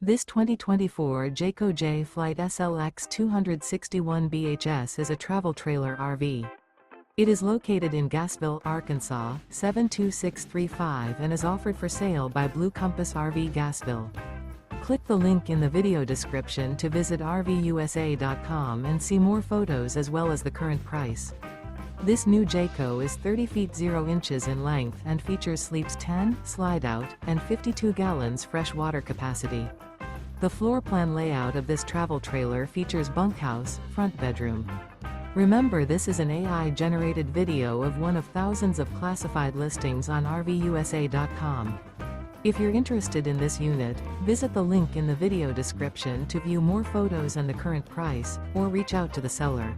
This 2024 Jayco Jay Flight SLX 261 BHS is a travel trailer RV. It is located in Gassville, Arkansas, 72635 and is offered for sale by Blue Compass RV Gassville. Click the link in the video description to visit RVUSA.com and see more photos as well as the current price. This new Jayco is 30 feet 0 inches in length and features sleeps 10, slide-out, and 52 gallons fresh water capacity. The floor plan layout of this travel trailer features bunkhouse, front bedroom. Remember, this is an AI-generated video of one of thousands of classified listings on RVUSA.com. If you're interested in this unit, visit the link in the video description to view more photos and the current price, or reach out to the seller.